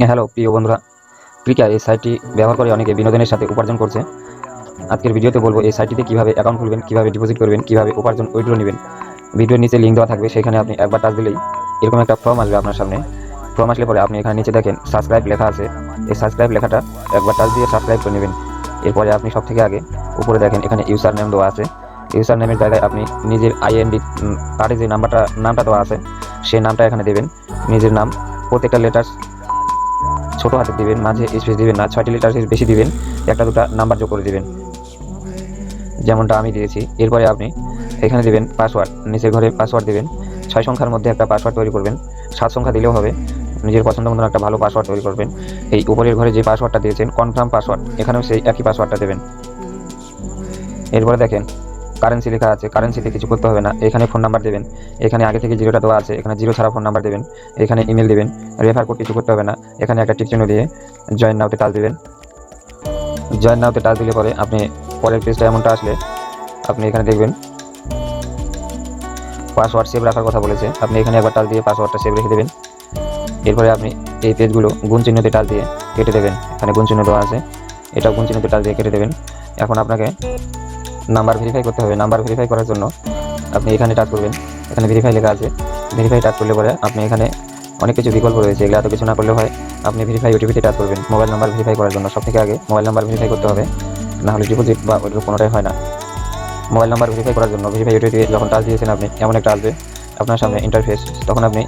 Hello প্রিয় বন্ধুরা, ক্রিকা এই সাইটটি ব্যবহার করে অনেকে বিনোদনের সাথে উপার্জন করছে। আজকের ভিডিওতে বলবো এই সাইটটিতে কীভাবে অ্যাকাউন্ট খুলবেন, কীভাবে ডিপোজিট করবেন, কীভাবে উপার্জন উইথড্র নেবেন। ভিডিওর নিচে লিঙ্ক দেওয়া থাকবে, সেখানে আপনি একবার টাচ দিলেই এরকম একটা ফর্ম আসবে আপনার সামনে। ফর্ম আসলে পরে আপনি এখানে নিচে দেখেন সাবস্ক্রাইব লেখা আছে, এই সাবস্ক্রাইব লেখাটা একবার টাচ দিয়ে সাবস্ক্রাইব করে নেবেন। এরপরে আপনি সব থেকে আগে উপরে দেখেন এখানে ইউজার নেম দেওয়া আছে। ইউজার নেমের জায়গায় আপনি নিজের আইএনডি কার্ডে যে নামটা দেওয়া আছে সেই নামটা এখানে দেবেন। নিজের নাম প্রত্যেকটা লেটার ছোট হাতে দিবেন, মাঝে স্পেস দিবেন না, 6টি লেটার বেশি দিবেন, একটা দুটা নাম্বার যোগ করে দিবেন যেমনটা আমি দিয়েছি। এরপরে আপনি এখানে দিবেন পাসওয়ার্ড, নিচের ঘরে পাসওয়ার্ড দিবেন। 6 সংখ্যার মধ্যে একটা পাসওয়ার্ড তৈরি করবেন, 7 সংখ্যা দিলেও হবে। নিজের পছন্দ মতো একটা ভালো পাসওয়ার্ড তৈরি করবেন। এই উপরের ঘরে যে পাসওয়ার্ডটা দিয়েছেন কনফার্ম পাসওয়ার্ড, এখানেও সেই একই পাসওয়ার্ডটা দেবেন। এরপরে দেখেন কারেন্সি লেখা আছে, কারেন্সিতে কিছু করতে হবে না। এখানে ফোন নাম্বার দেবেন, এখানে আগে থেকে জিরোটা দেওয়া আছে, এখানে জিরো ছাড়া ফোন নাম্বার দেবেন। এখানে ইমেল দেবেন, রেফার কোড কিছু করতে হবে না। এখানে একটা টিক চিহ্ন দিয়ে জয়েন নাওতে টাচ দেবেন। জয়েন নাওতে টাচ দিলে পরে আপনি পরের পেজটা এমনটা আসলে আপনি এখানে দেখবেন পাসওয়ার্ড সেভ রাখার কথা বলেছে, আপনি এখানে একবার টাচ দিয়ে পাসওয়ার্ডটা সেভ রেখে দেবেন। এরপরে আপনি এই পেজগুলো গুণ চিহ্নতে টাচ দিয়ে কেটে দেবেন। এখানে গুণ চিহ্ন দেওয়া আছে, এটা গুণ চিহ্নতে টাচ দিয়ে কেটে দেবেন। এখন আপনাকে নাম্বার ভেরিফাই করতে হবে। নাম্বার ভেরিফাই করার জন্য আপনি এখানে টাচ করবেন, এখানে ভেরিফাই লেখা আছে। ভেরিফাই টাচ করলে পরে আপনি এখানে অনেক কিছু বিকল্প রয়েছে, এগুলো এত কিছু না করলে হয়। আপনি ভেরিফাই ওটিপিতে টাচ করবেন। মোবাইল নাম্বার ভেরিফাই করার জন্য সবথেকে আগে মোবাইল নাম্বার ভেরিফাই করতে হবে, না হলে ডিপোজিট বা ওইটা কোনোটাই হয় না। মোবাইল নাম্বার ভেরিফাই করার জন্য ভেরিফাই ওটিপি যখন টাচ দিয়েছেন আপনি, এমন একটা আসবে আপনার সামনে ইন্টারফেস। তখন আপনি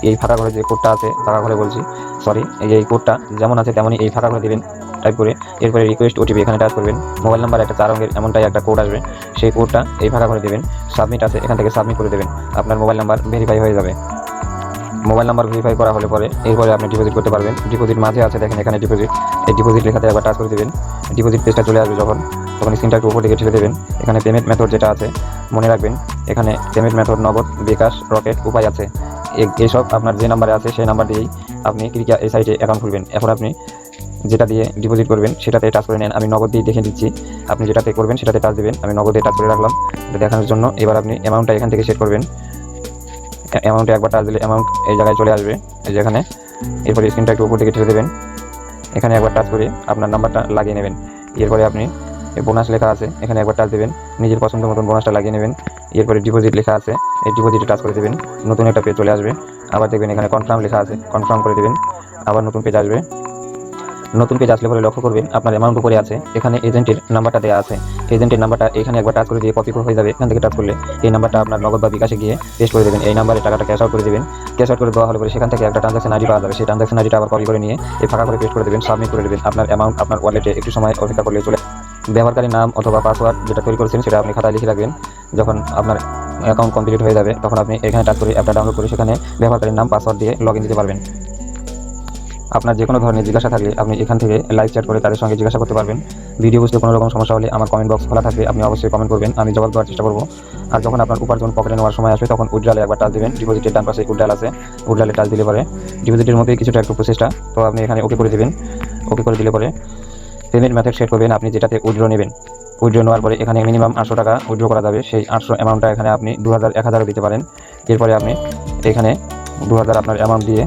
এই ফাঁকা ঘরে যে কোডটা আছে, ফাঁকা ঘরে বলছি সরি, এই কোডটা যেমন আছে তেমনই এই ফাঁকা ঘরে দিবেন টাইপ করে। এরপরে রিকোয়েস্ট ওটিপি এখানে টাচ করবেন। মোবাইল নাম্বার একটা 4 অঙ্কের এমনটাই একটা কোড আসবে, সেই কোডটা এই ফাঁকা ঘরে দেবেন। সাবমিট আছে, এখান থেকে সাবমিট করে দেবেন। আপনার মোবাইল নাম্বার ভেরিফাই হয়ে যাবে। মোবাইল নাম্বার ভেরিফাই করা হলে পরে এরপরে আপনি ডিপোজিট করতে পারবেন। ডিপোজিট মাঝে আছে দেখেন এখানে ডিপোজিট, এই ডিপোজিট লেখাতে একবার টাচ করে দেবেন। ডিপোজিট পেজটা চলে আসবে তখন স্ক্রিনটা একটু উপর দিকে ঠেলে দেবেন। এখানে পেমেন্ট মেথড যেটা আছে মনে রাখবেন, এখানে পেমেন্ট মেথড নগদ, বিকাশ, রকেট উপায় আছে। এইসব আপনার যে নাম্বারে আছে সেই নাম্বার দিয়েই আপনি ক্রিকা এই সাইটে অ্যাকাউন্ট খুলবেন। এখন আপনি যেটা দিয়ে ডিপোজিট করবেন সেটাতে টাচ করে নেন। আমি নগদ দিয়ে দেখে দিচ্ছি, আপনি যেটাতে করবেন সেটাতে টাচ দেবেন। আমি নগদে টাচ করে রাখলাম এটা দেখানোর জন্য। এবার আপনি অ্যামাউন্টটা এখান থেকে সেট করবেন। অ্যামাউন্টে একবার টাচ দিলে অ্যামাউন্ট এই জায়গায় চলে আসবে, এই যেখানে। এরপরে স্ক্রিনটা একটু উপর দিকে ঠেলে দেবেন, এখানে একবার টাচ করে আপনার নাম্বারটা লাগিয়ে নেবেন। এরপরে আপনি বোনাস লেখা আছে, এখানে একবার টাচ দেবেন, নিজের পছন্দ মতন বোনাসটা লাগিয়ে নেবেন। এরপরে ডিপোজিট লেখা আছে, এই ডিপোজিটে টাচ করে দেবেন, নতুন একটা পেজ চলে আসবে। আবার দেখবেন এখানে কনফার্ম লেখা আছে, কনফার্ম করে দেবেন। আবার নতুন পেজ আসবে। নতুন পেজ আসলে পরে লক্ষ্য করবেন আপনার অ্যামাউন্ট উপরে আছে, এখানে এজেন্টের নাম্বারটা দেওয়া আছে। এজেন্টের নাম্বারটা এখানে একবার টাচ করে দিয়ে কপি হয়ে যাবে। এখান থেকে টাচ করলে এই নাম্বারটা আপনার নগদ বা বিকাশে গিয়ে পেস্ট করে দেবেন। এই নাম্বারে টাকাটা ক্যাশ আউট করে দেবেন। ক্যাশ আউট করে দেওয়া হলে পরে সেখান থেকে একটা ট্রানজাকশন আইডি পাওয়া যাবে। সেই ট্রানজাকশন আইডিটা আবার কপি করে নিয়ে এই ফাঁকা করে পেস্ট করে দেবেন, সাবমিট করে দেবেন। আপনার অ্যামাউন্ট আপনার ওয়ালেটে একটু সময় অপেক্ষা করলে চলে। ব্যবহারকারীর নাম অথবা পাসওয়ার্ড যেটা তৈরি করেছেন সেটা আপনি খাতায় লিখে রাখবেন। যখন আপনার অ্যাকাউন্ট কমপ্লিট হয়ে যাবে তখন আপনি এখানে টাচ করে অ্যাপটা ডাউনলোড করে সেখানে ব্যবহারকারীর নাম পাসওয়ার্ড দিয়ে লগ ইন দিতে পারবেন। আপনার যে কোনো ধরনের জিজ্ঞাসা থাকলে আপনি এখান থেকে লাইভ চ্যাট করে তাদের সঙ্গে জিজ্ঞাসা করতে পারবেন। ভিডিও বুঝতে কোনো রকম সমস্যা হলে আমার কমেন্ট বক্স খোলা থাকবে, আপনি অবশ্যই কমেন্ট করবেন, আমি জবাব দেওয়ার চেষ্টা করব। আর যখন আপনার উপার্জন পকেটে নেওয়ার সময় আসবে তখন উইথড্রলে একবার টাচ দেবেন। ডিপোজিটের ডান পাশে উইথড্রল আছে, উইথড্রলে টাচ দিলে পরে ডিপোজিটের মধ্যে কিছুটা একটু প্রসেসটা, তো আপনি এখানে ওকে করে দেবেন। ওকে করে দিলে পরে পেমেন্ট মেথড সেট করবেন আপনি যেটাতে উইথড্র নেবেন। উইথড্র নেওয়ার পরে এখানে মিনিমাম 800 টাকা উইথড্র করা যাবে। সেই 800 অ্যামাউন্টটা এখানে আপনি 2000 1000 দিতে পারেন। এরপরে আপনি এখানে 2000 আপনার অ্যামাউন্ট দিয়ে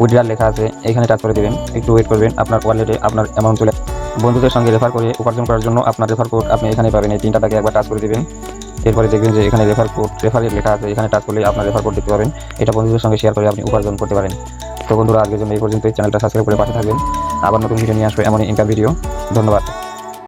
উইথড্রল লেখা আছে, এখানে টাচ করে দেবেন। একটু ওয়েট করবেন, আপনার ওয়ালেটে আপনার অ্যামাউন্ট চলে। বন্ধুদের সঙ্গে রেফার করে উপার্জন করার জন্য আপনার রেফার কোড আপনি এখানে পাবেন। এই 3টা দাগে একবার টাচ করে দেবেন। এরপরে দেখবেন যে এখানে রেফারের লেখা আছে, এখানে টাচ করলে আপনার রেফার কোড দেখতে পাবেন। এটা বন্ধুদের সঙ্গে শেয়ার করে আপনি উপার্জন করতে পারেন। তো বন্ধুরা আজকের জন্য এই পর্যন্ত। চ্যানেলটা সাবস্ক্রাইব করে পাশে থাকবেন। আবার নতুন ভিডিও নিয়ে আসবে এমনই ইনকাম ভিডিও। ধন্যবাদ।